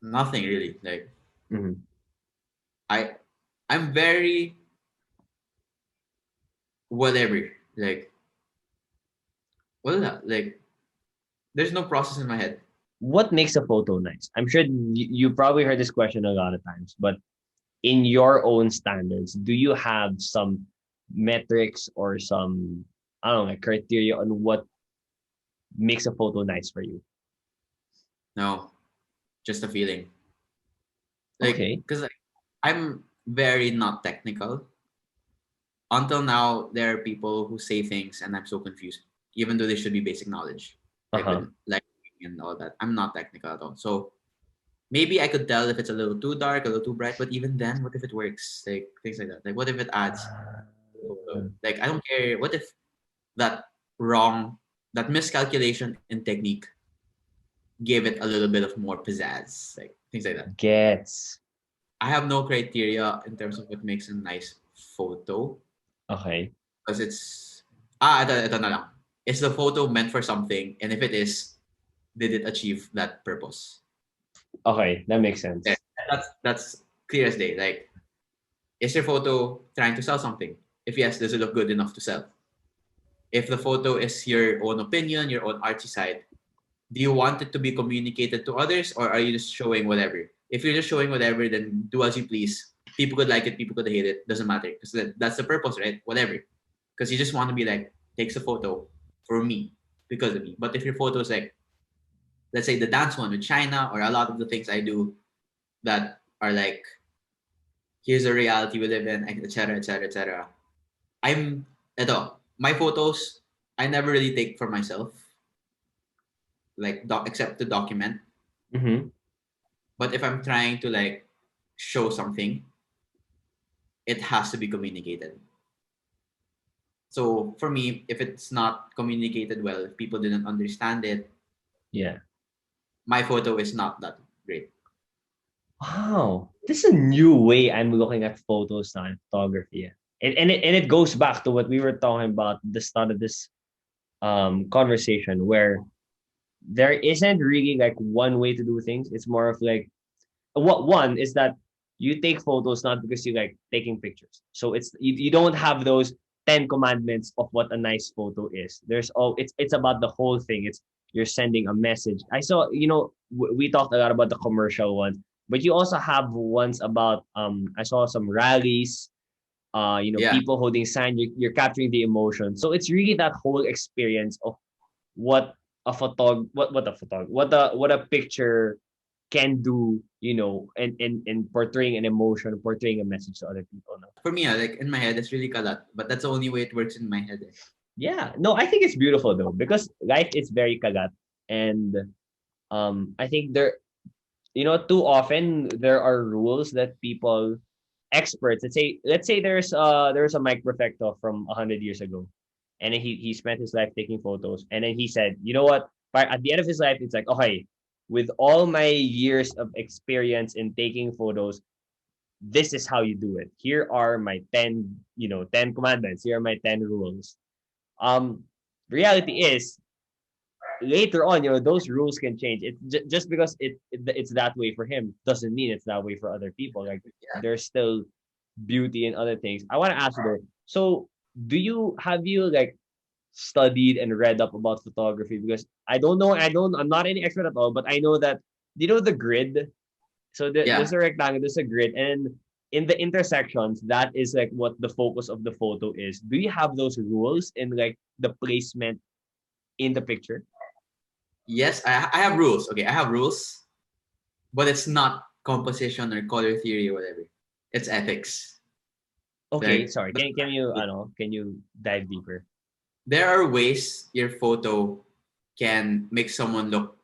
nothing really. Like Mm-hmm. I I'm very whatever. Like wala. Like there's no process in my head. What makes a photo nice? I'm sure you probably heard this question a lot of times, but in your own standards, do you have some metrics or some, I don't know, like criteria on what makes a photo nice for you? No, just a feeling. Like Okay. because I'm very not technical. Until now, there are people who say things and I'm so confused, even though they should be basic knowledge, like Uh-huh. with lighting and all that. I'm not technical at all. So maybe I could tell if it's a little too dark, a little too bright, but even then, what if it works? Like things like that. Like what if it adds to the photo? Like I don't care. What if that wrong, that miscalculation in technique gave it a little bit of more pizzazz, like things like that. Gets. I have no criteria in terms of what makes a nice photo Okay. because ito na lang. Is the photo meant for something? And if it is, did it achieve that purpose? Okay, that makes Yeah, sense. that's clear as day. Like, is your photo trying to sell something? If yes, does it look good enough to sell? If the photo is your own opinion, your own artsy side, do you want it to be communicated to others or are you just showing whatever? If you're just showing whatever, then do as you please. People could like it, people could hate it. Doesn't matter because that's the purpose, right? Whatever. Because you just want to be like, takes a photo for me because of me. But if your photo is like, let's say the dance one with China or a lot of the things I do that are like, here's the reality we live in, etc., etc., etc. My photos, I never really take for myself, like except to document. Mm-hmm. But if I'm trying to like show something, it has to be communicated. So for me, if it's not communicated well, if people didn't understand it, Yeah. my photo is not that great. Wow, this is a new way I'm looking at photos now in photography. And it goes back to what we were talking about at the start of this conversation, where there isn't really like one way to do things. It's more of like what one is that you take photos not because you like taking pictures. So you don't have those 10 commandments of what a nice photo is. It's about the whole thing. It's you're sending a message. I saw, we talked a lot about the commercial ones, but you also have ones about I saw some rallies, Yeah. people holding sign, you're capturing the emotion. So it's really that whole experience of what what a picture can do, in portraying an emotion, portraying a message to other people. No? For me, like in my head, it's really kalat, but that's the only way it works in my head. Eh. Yeah, no, I think it's beautiful though because life is very kagat, and I think too often there are rules that people experts. Let's say there's a Mike Perfecto from 100 years ago, and then he spent his life taking photos, and then he said, you know what? At the end of his life, it's like, okay, with all my years of experience in taking photos, this is how you do it. Here are my 10 commandments. Here are my 10 rules. Um, reality is later on, those rules can change. Just because it's that way for him doesn't mean it's that way for other people. Like Yeah. there's still beauty in other things. I want to ask you though. So, have you like studied and read up about photography? Because I don't know. I'm not any expert at all, but I know that the grid. So Yeah. there's a rectangle, there's a grid, and in the intersections, that is like what the focus of the photo is. Do you have those rules in like the placement in the picture? Yes, I have rules. Okay, I have rules, but it's not composition or color theory or whatever. It's ethics. Okay, Like sorry. Can you dive deeper? there are ways your photo can make someone look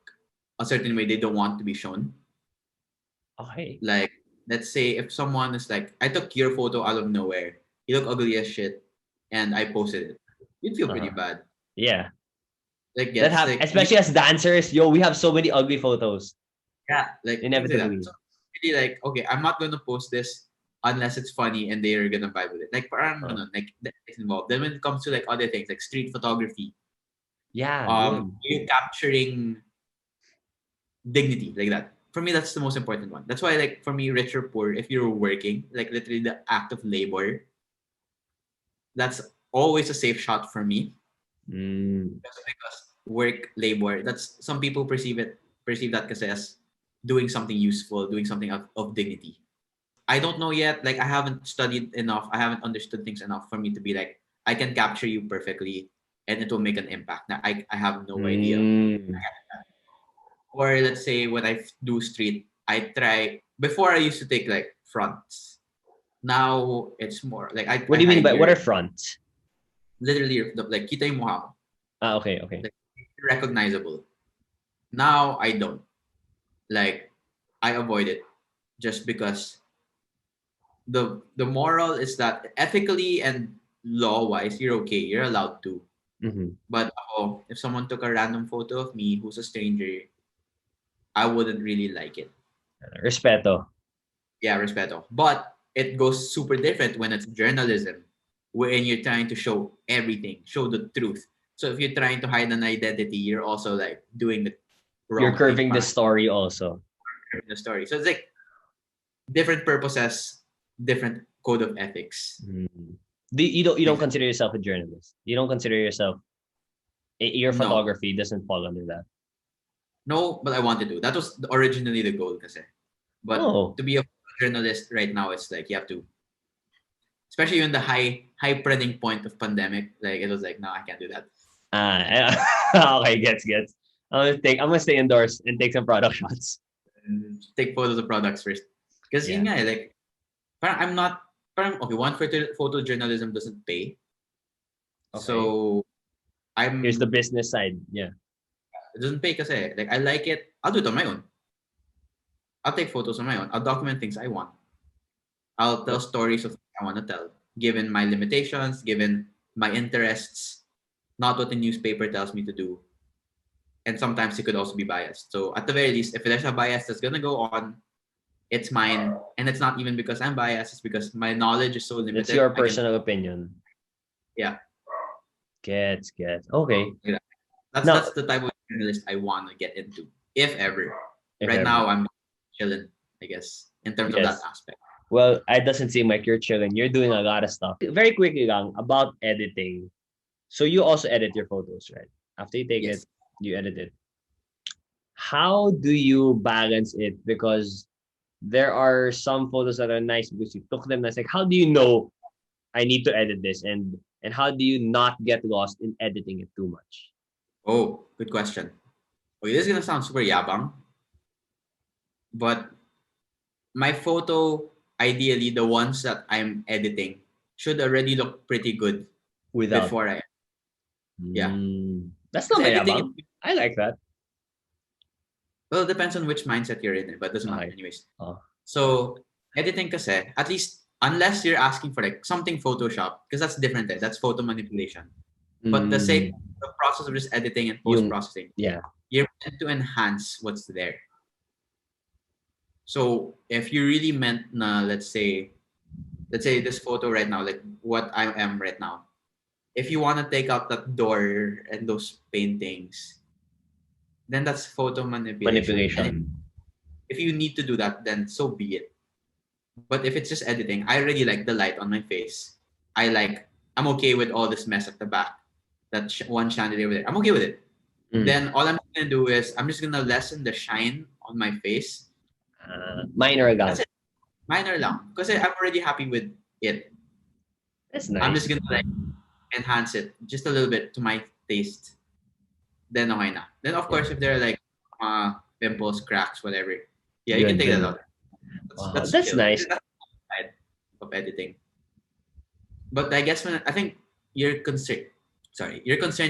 a certain way they don't want to be shown. Okay. Like, let's say if someone is like, I took your photo out of nowhere, you look ugly as shit, and I posted it, you'd feel pretty Uh-huh. bad. Yeah. Like, That gets have like you, especially as dancers, yo, we have so many ugly photos. yeah, like things like that. Inevitably. So really, like, okay, I'm not gonna post this unless it's funny and they're gonna vibe with it. Like, parang Uh, ganun, like that's involved. Then when it comes to like other things like street photography, yeah, yun. you're capturing dignity like that. For me, that's the most important one. That's why, like, for me, rich or poor, if you're working, like literally the act of labor, that's always a safe shot for me. Mm. Just because work, labor, that's some people perceive that as doing something useful, doing something of dignity. I don't know yet. Like, I haven't studied enough. I haven't understood things enough for me to be like, I can capture you perfectly and it will make an impact. Now, I have no idea. Mm. Or let's say when I do street, I try before I used to take like fronts. Now it's more like What I do you mean hide by what your are fronts? literally like kita yung mukha mo, Ah, okay, okay. like recognizable. Now I don't like I avoid it just because the moral is that ethically and law wise you're okay, you're allowed to. Mm-hmm. But if someone took a random photo of me who's a stranger, I wouldn't really like it. Respeto. Yeah, respeto. But it goes super different when it's journalism, wherein you're trying to show everything, show the truth. So if you're trying to hide an identity, you're also like doing the You're wrong thing, curving the parang story also. in the story. So it's like different purposes, different code of ethics. Mm. You don't Like consider yourself a journalist. You don't consider yourself your no, photography doesn't fall under that. no, but I wanted to. That was originally the goal, kasi. But Oh. to be a journalist right now, it's like you have to, especially in the high printing point of pandemic. Like it was like, no, I can't do that. Okay, gets. I'm gonna stay indoors and take some product shots. And take photos of products first. Because yun Yeah. nga, like, parang I'm not, parang, okay, one photojournalism doesn't pay. Okay. So, Here's the I'm, business side. Yeah. it doesn't pay kasi, like, I like it. I'll do it on my own. I'll take photos on my own. I'll document things I want. I'll tell But stories of things I want to tell, given my limitations, given my interests, not what the newspaper tells me to do. And sometimes it could also be biased. So, at the very least, if there's a bias that's going to go on, it's mine, and it's not even because I'm biased. It's because my knowledge is so That's limited. your I can, personal opinion. yeah, Gets. Okay. yeah. That's Now, that's the type of journalist I want to get into, if ever. if Right ever. now, I'm chilling, I guess, in terms of that Yes. aspect. Well, it doesn't seem like you're chilling. You're doing a lot of stuff. Very quickly lang, about editing. So you also edit your photos, right? After you take it, Yes. you edit it. How do you balance it? Because there are some photos that are nice because you took them. That's like, how do you know I need to edit this? And how do you not get lost in editing it too much? Oh, good question. Okay, this is gonna sound super yabang, but my photo, ideally, the ones that I'm editing, should already look pretty good Without. before I. Yeah, That's not because editing, mayabang. I like that. well, it depends on which mindset you're in, but it doesn't matter Okay. anyways. Oh. So editing kasi, at least unless you're asking for like something Photoshop, because that's different. That's photo manipulation. But Mm, the process of just editing and post yung, processing, yeah. you're meant to enhance what's there. So if you really meant na, let's say this photo right now, like what I am right now. If you want to take out that door and those paintings, then that's photo manipulation. And Manipulation. if you need to do that, then so be it. But if it's just editing, I already like the light on my face. I'm okay with all this mess at the back. That one chandelier over there. I'm okay with it. Mm. Then all I'm gonna do is I'm just gonna lessen the shine on my face. Minor That's lang. it. Minor lang. Because I'm already happy with it. That's I'm nice. just gonna like enhance it just a little bit to my taste. Then okay na. Then of Yeah. course if there are like pimples, cracks, whatever, yeah, you can Yun, take that yun. out. Wow, That's that's chill. nice. That's the side of editing. But I guess when I think your concern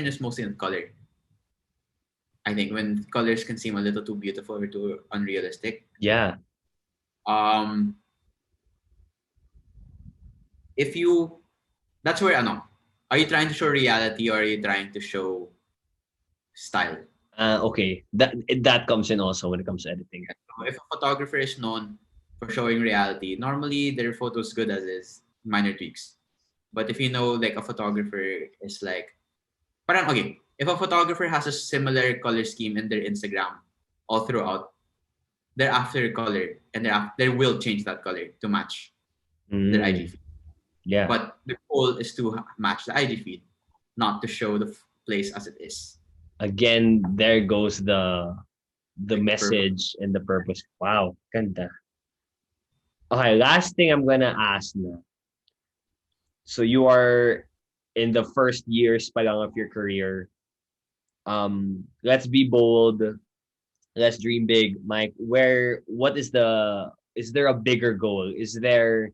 is mostly on color. I think when colors can seem a little too beautiful or too unrealistic. Yeah. Um, if you that's where ano, are you trying to show reality or are you trying to show style? Okay. That comes in also when it comes to editing. So if a photographer is known for showing reality, normally their photos good as is, minor tweaks. But if you know like a photographer is like, parang okay, if a photographer has a similar color scheme in their Instagram all throughout, they're after color and they will change that color to match their IG Mm, feed. yeah. But the goal is to match the IG feed, not to show the place as it is, Again, there goes the like the purpose. message and the purpose. Wow, ganda. Okay, last thing I'm gonna ask na. So you are in the first years pa lang of your career. Let's be bold. Let's dream big, Mike. What is there a bigger goal? Is there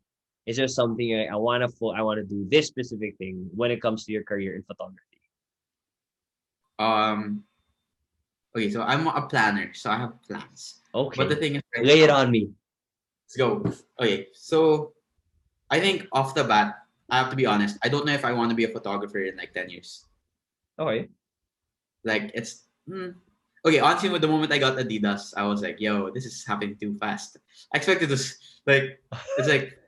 something I want to do this specific thing when it comes to your career in photography? Um, okay, so I'm a planner, so I have plans. But the Okay. thing is, right Lay it now, on me. let's go. Okay, so I think off the bat, I have to be honest. I don't know if I want to be a photographer in like 10 years. Okay. Like okay. Honestly, with the moment I got Adidas, I was like, "Yo, this is happening too fast." I expected this. Like, it's like,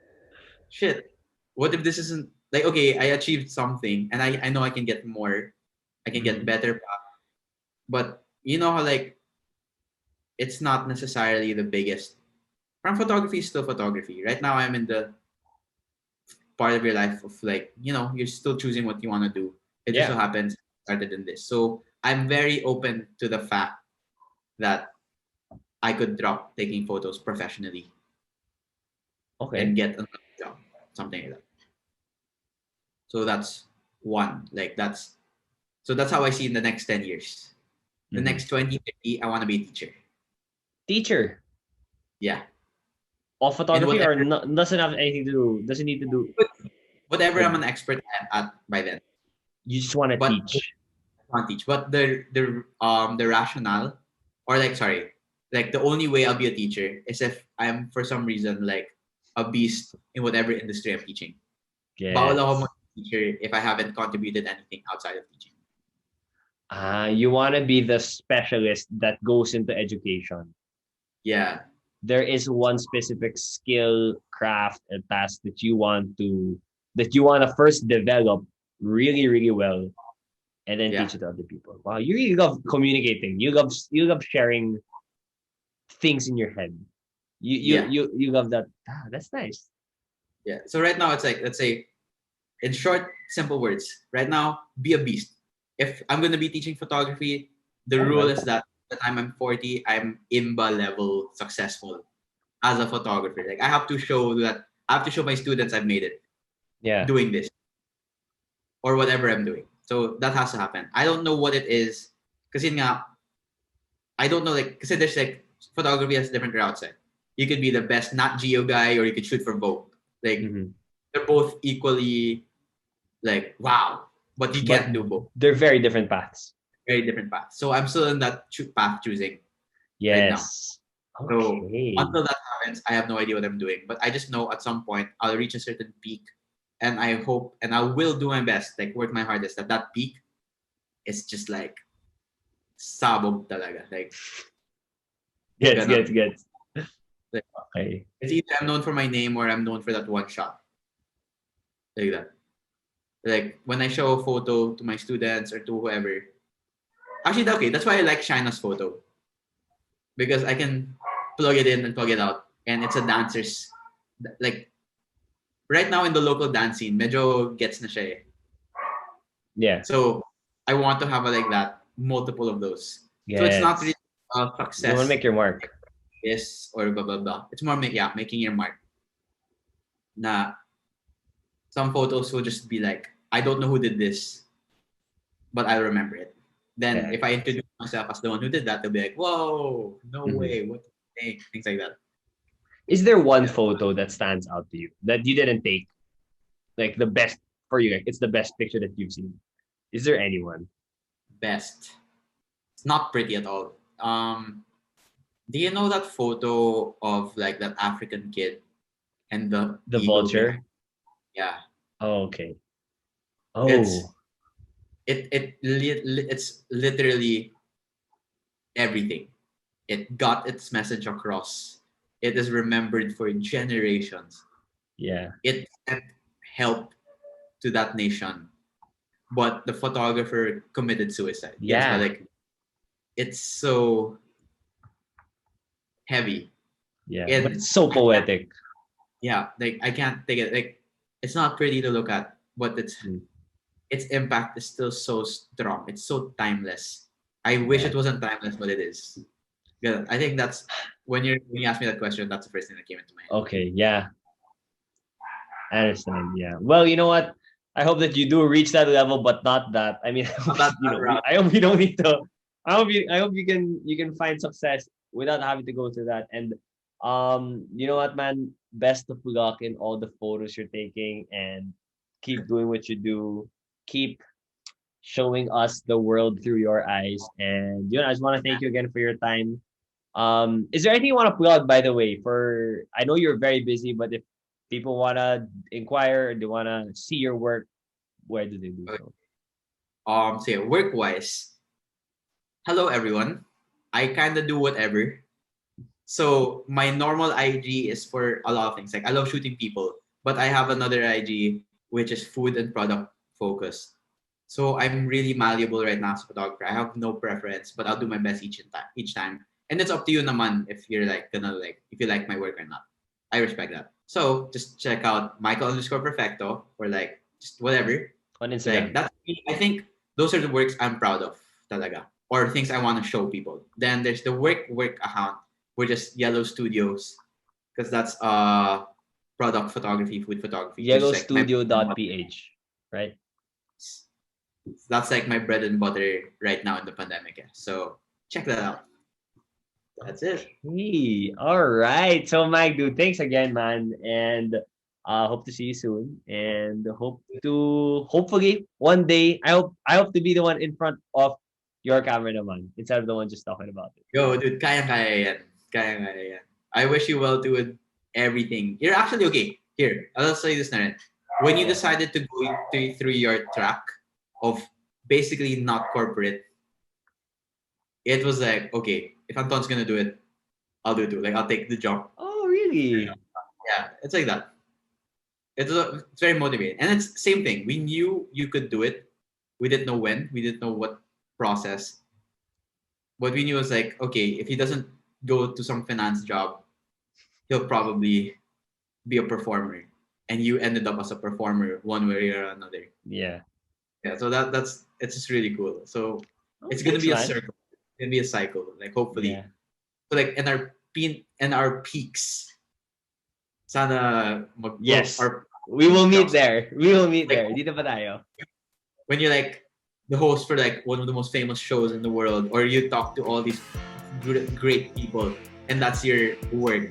shit. What if this isn't like okay? I achieved something, and I know I can get more. I can get Mhm. better, but you know how like it's not necessarily the biggest. From photography is still photography. Right now, I'm in the part of your life of like you're still choosing what you want to do. It just so Yeah. happens started in this. So I'm very open to the fact that I could drop taking photos professionally and Okay. get another job, something like that. So that's one. That's how I see in the next 10 years. The Mhm. next 20, 30, I want to be a teacher. Teacher Yeah, of and photography or no, doesn't have anything to do. Doesn't need to do whatever with. I'm an expert at by then. You just want to But teach. can't teach. But the rationale, or like sorry, like the only way I'll be a teacher is if I'm for some reason like a beast in whatever industry I'm teaching. Bawal ako Yes. mag-teacher if I haven't contributed anything outside of teaching. You want to be the specialist that goes into education. Yeah. there is one specific skill, craft, and task that you want to first develop really, really well, and then Yeah. teach it to other people. Wow, you really love communicating. You love sharing things in your head. Yeah. You love that. Ah, that's nice. Yeah. So right now it's like, let's say, in short, simple words. Right now, be a beast. If I'm gonna be teaching photography, the Yeah, rule man. is that the time I'm 40, I'm IMBA level successful as a photographer. Like I have to show my students I've made it Yeah. doing this or whatever I'm doing. So that has to happen. I don't know what it is. Kasi nga, I don't know, like, kasi there's like, photography has different routes. Eh. You could be the best not geo guy or you could shoot for Vogue. Like, Hmm. they're both equally, like, wow. But you But can't do both. they're very different paths. Very different paths. So I'm still in that path choosing right now. Yes. So Okay. until that happens, I have no idea what I'm doing. But I just know at some point I'll reach a certain peak, and I hope and I will do my best, like work my hardest. That peak is just like sabog talaga, like Gets, gets, ganon. gets. Like, Okay. it's either I'm known for my name or I'm known for that one shot, like that. Like when I show a photo to my students or to whoever. Actually, okay, that's why I like Shina's photo because I can plug it in and plug it out, and it's a dancer's like right now in the local dance scene, medyo gets na siya eh. Yeah. So I want to have a, like that, multiple of those. So it's not really Gets. You want to success make your mark. is or blah blah blah. It's more making your mark. Na some photos will just be like, I don't know who did this, but I'll remember it. Then Yeah. if I introduce myself as the one who did that, they'll be like, whoa, no Mhm. way, what the thing? Things like that. Is there one Yeah. photo that stands out to you that you didn't take? Like the best for you, like it's the best picture that you've seen. Is there anyone? Best. It's not pretty at all. Do you know that photo of like that African kid and the The eagle behind? vulture? Yeah, Oh, okay. it's Oh, it's literally everything. It got its message across. It is remembered for generations. yeah. It sent help to that nation, but the photographer committed suicide. Gets ba? Yeah. Like it's so heavy, Yeah. But and it's so I can't. poetic. Yeah, like I can't take it. Like it's not pretty to look at, but Mm. its impact is still so strong. It's so timeless. I wish Yeah. it wasn't timeless, but it is. Yeah, I think that's when you ask me that question, that's the first thing that came into my head. Okay. Yeah. I understand. Yeah. Well, you know what? I hope that you do reach that level, but not that. I mean, Not that route. I hope you don't need to. I hope you can find success without having to go through that. And you know what, man? Best of luck in all the photos you're taking, and keep doing what you do. Keep showing us the world through your eyes. And I just want to thank you again for your time. Is there anything you want to plug, by the way? For I know you're very busy, but if people want to inquire, they want to see your work, where do they do Okay. so? So yeah, work wise, hello everyone. I kind of do whatever. So my normal IG is for a lot of things. Like I love shooting people, but I have another IG which is food and product focused. So I'm really malleable right now as a photographer. I have no preference, but I'll do my best each time. And it's up to you naman if you're like gonna like if you like my work or not. I respect that. So just check out Michael underscore Perfecto or like just whatever. On Like Instagram. that's I think those are the works I'm proud of talaga. Or things I want to show people. Then there's the work account, which is Yellow Studios, because that's product photography, food photography. So just like my bread and butter. yellowstudio.ph, right? That's like my bread and butter right now in the pandemic. Yeah. So check that out. That's it. Okay. All right. So, Mike, dude, thanks again, man. And hope to see you soon. And hope to hopefully one day I hope to be the one in front of your camera naman instead of the one just talking about it. Yo, dude, kaya yan. Kaya yan. I wish you well to with everything. You're actually okay. Here, I'll say this na rin. When you Yeah. decided to go through your track of basically not corporate, it was like, okay, if Anton's gonna do it, I'll do it too. Like I'll take the jump. Oh, really? Yeah, it's like that. It's very motivating, and it's same thing. We knew you could do it. We didn't know when. We didn't know what process. What we knew was like, okay, if he doesn't go to some finance job, he'll probably be a performer, and you ended up as a performer one way or another. Yeah. Yeah, so that's it's just really cool. So Oh, it's gonna thanks, be a man. circle. It's gonna be a cycle. Like hopefully, Yeah. so like in our peaks, sana Yes. our We will meet jobs. there. We will meet Like there. Dito pa tayo. when you're like the host for like one of the most famous shows in the world, or you talk to all these great people, and that's your work.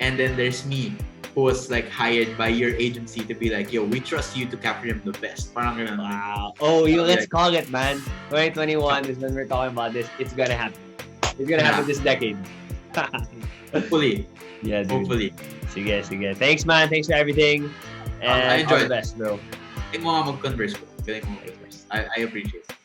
And then there's me, who was like hired by your agency to be like, yo, we trust you to capture him the best. Parang ganun. Wow. Oh, let's call it, man. 2021 is when we're talking about this. It's gonna happen. It's gonna happen this decade. Hopefully. Yeah, dude. Hopefully. Sige. Thanks, man. Thanks for everything. And I enjoyed all the best, bro. Galing mo nga mag-converse ko. I appreciate it.